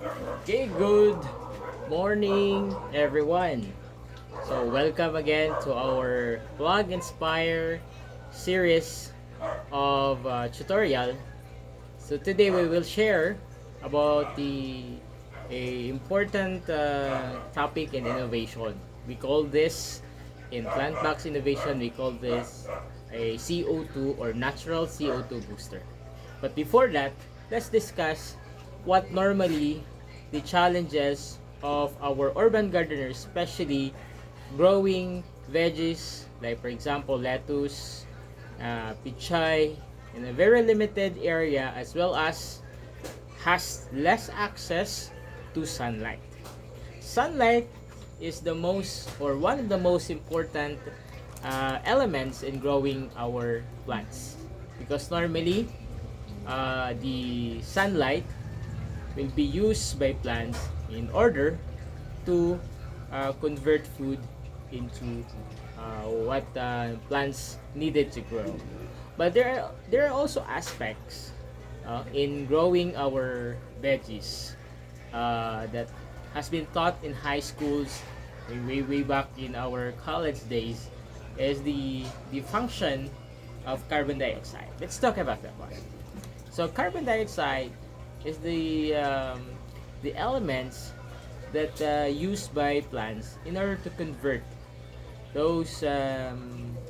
Okay, good morning, everyone. So, welcome again to our Blog Inspire series of tutorial. So, today we will share about the a important topic in innovation. We call this in plant box innovation. We call this a CO2 or natural CO2 booster. But before that, let's discuss what normally the challenges of our urban gardeners, especially growing veggies like for example lettuce, pichay in a very limited area as well as has less access to sunlight. Sunlight is the most or one of the most important elements in growing our plants because normally the sunlight will be used by plants in order to convert food into what plants needed to grow. But there are also aspects in growing our veggies that has been taught in high schools way back in our college days is the function of carbon dioxide. Let's talk about that one. So carbon dioxide is the elements that used by plants in order to convert those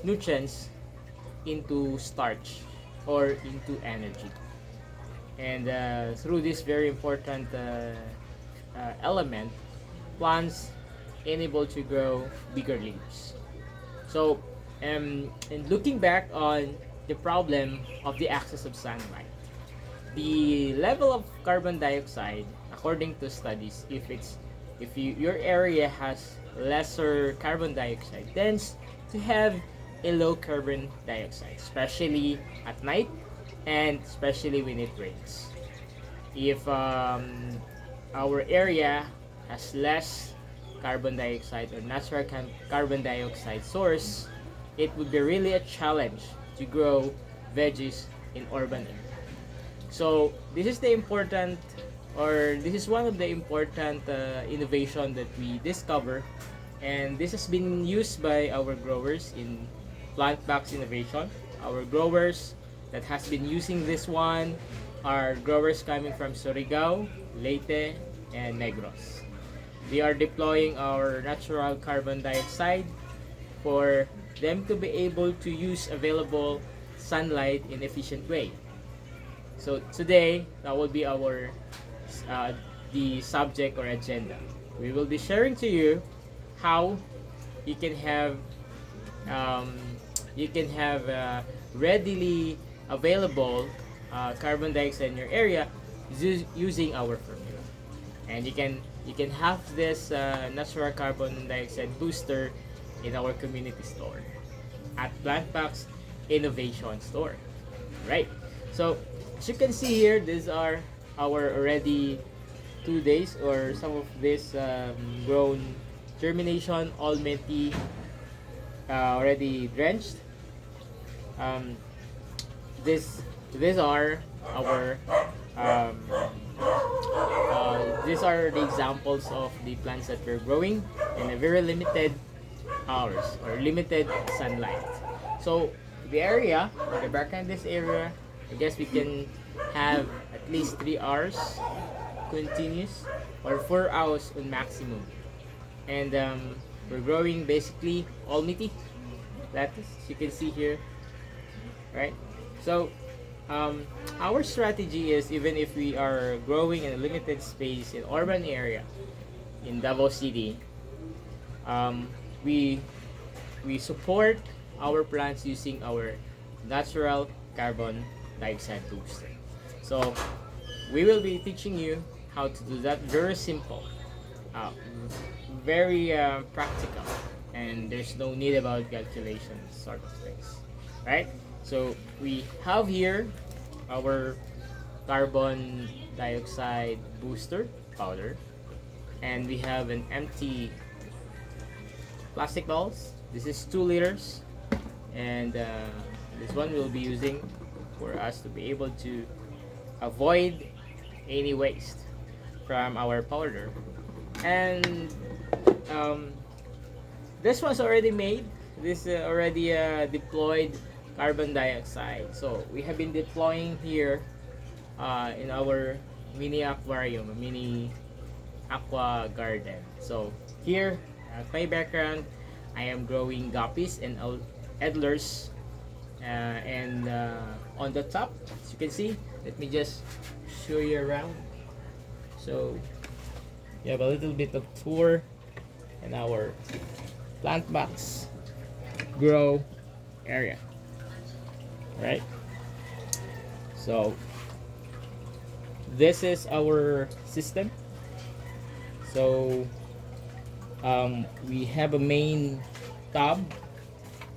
nutrients into starch or into energy. And through this very important element, plants enable to grow bigger leaves. So, and looking back on the problem of the access of sunlight, the level of carbon dioxide, according to studies, if your area has lesser carbon dioxide, tends to have a low carbon dioxide, especially at night and especially when it rains. If our area has less carbon dioxide or natural carbon dioxide source, it would be really a challenge to grow veggies in urban areas. So this is the important, or this is one of the important innovation that we discover, and this has been used by our growers in plant box innovation. Our growers that has been using this one are growers coming from Surigao, Leyte, and Negros. They are deploying our natural carbon dioxide for them to be able to use available sunlight in efficient way. So today, that will be our uh, the subject or agenda. We will be sharing to you how you can have um, readily available carbon dioxide in your area using our formula, and you can have this natural carbon dioxide booster in our community store at Plantbox Innovation Store. Right. So as you can see here, these are our already 2 days or some of this grown germination already already drenched. Um, this these are our um, these are the examples of the plants that we're growing in a very limited hours or limited sunlight. So the area or the background this area, I guess we can have at least 3 hours continuous or 4 hours on maximum. And we're growing basically all meaty lettuce, as you can see here, right? So our strategy is even if we are growing in a limited space in urban area in Davao City, um, we we support our plants using our natural carbon dioxide booster. So we will be teaching you how to do that. Very simple, uh, very practical, and there's no need about calculations sort of things, right? So we have here our carbon dioxide booster powder, and we have an empty plastic bottles. This is 2 liters, and this one we'll be using for us to be able to avoid any waste. from our powder. And um, this one's already made. This already deployed carbon dioxide. So we have been deploying here in our mini aquarium, mini aqua garden. So here at my background, I am growing guppies and edlers, and on the top, as you can see, let me just show you around. So you have a little bit of tour in our plant box grow area, right? So this is our system. So we have a main tub,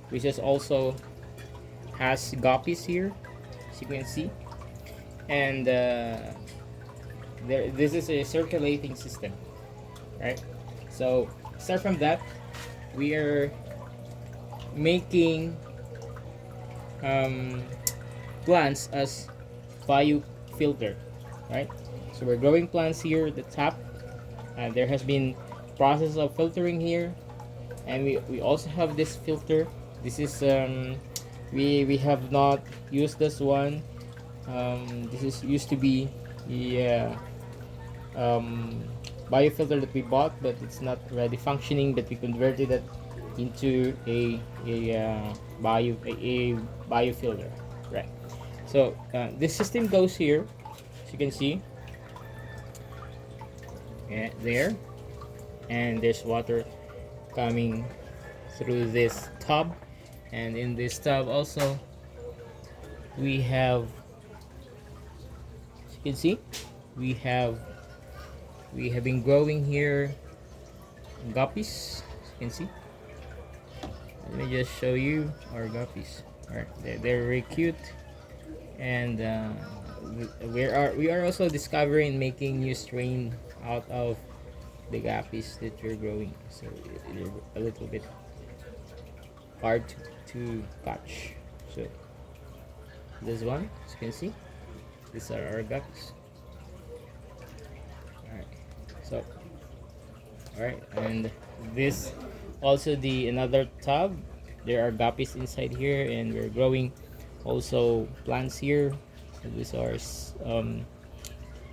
which is also has guppies here, as you can see, and this is a circulating system, right? So aside from that, we are making plants as biofilter, right? So we're growing plants here at the top, and there has been process of filtering here, and we also have this filter. This is we have not used this one. This is used to be the biofilter that we bought, but it's not already functioning, but we converted it into a biofilter, right? So this system goes here, as you can see, there, and there's water coming through this tub, and in this tub also we have, as you can see, we have been growing here guppies, as you can see. Let me just show you our guppies. All right, they're very cute, and we are also discovering making new strain out of the guppies that we're growing. So they're a little bit hard to catch. So this one, as you can see, these are our guppies. All right, so all right, and this also the another tub. There are guppies inside here, and we're growing also plants here. So these are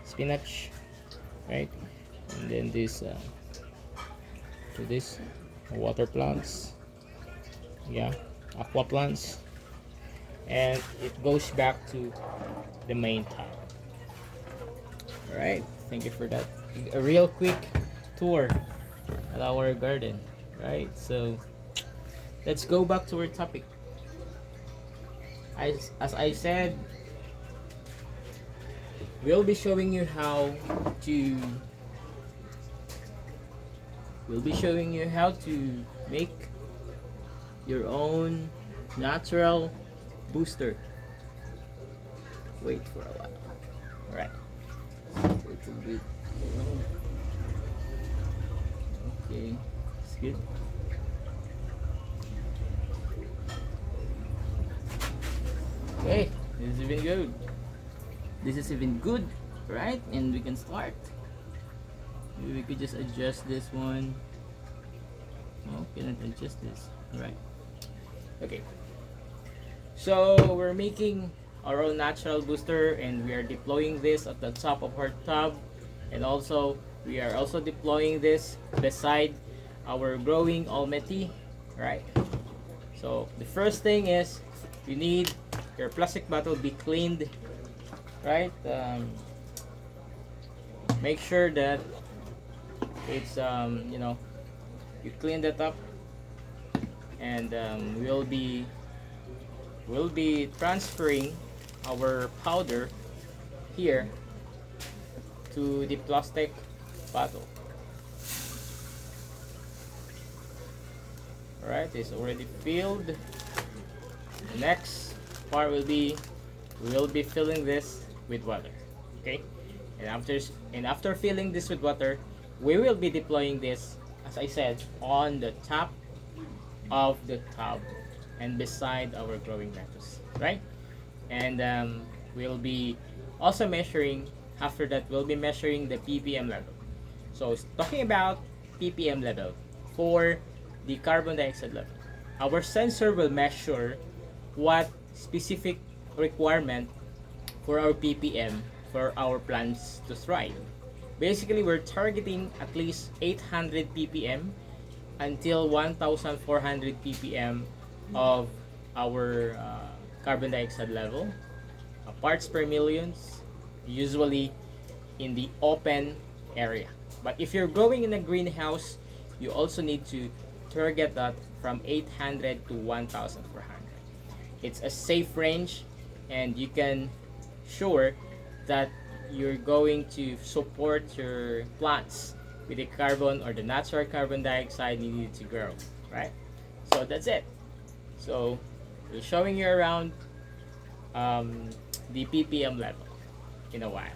spinach, right? And then this water plants, yeah, aqua plants, and it goes back to the main tub. All right, thank you for that. A real quick tour at our garden, right? So let's go back to our topic. As I said, we'll be showing you how to make your own natural booster. Wait for a while. All right. A little bit. Okay, it's good. Okay, this is even good. This is even good, right? And we can start. Maybe we could just adjust this one. Oh, cannot adjust this. Alright. Okay. So we're making our own natural booster, and we are deploying this at the top of our tub, and also we are also deploying this beside our growing almaty, right? So the first thing is you need your plastic bottle be cleaned, right? Make sure that it's you clean that up, and we'll be transferring our powder here to the plastic bottle. Alright, it's already filled. The next part will be we'll be filling this with water. Okay, and after filling this with water, we will be deploying this, as I said, on the top of the tub and beside our growing lettuce, right? And we'll be also measuring After that, we'll be measuring the ppm level. So talking about ppm level for the carbon dioxide level, our sensor will measure what specific requirement for our ppm for our plants to thrive. Basically, we're targeting at least 800 ppm until 1400 ppm of our carbon dioxide level, parts per millions, usually in the open area. But if you're growing in a greenhouse, you also need to target that from 800 to 1400. It's a safe range, and you can sure that you're going to support your plants with the carbon or the natural carbon dioxide needed to grow, right? So that's it. So we're showing you around the ppm level in a while.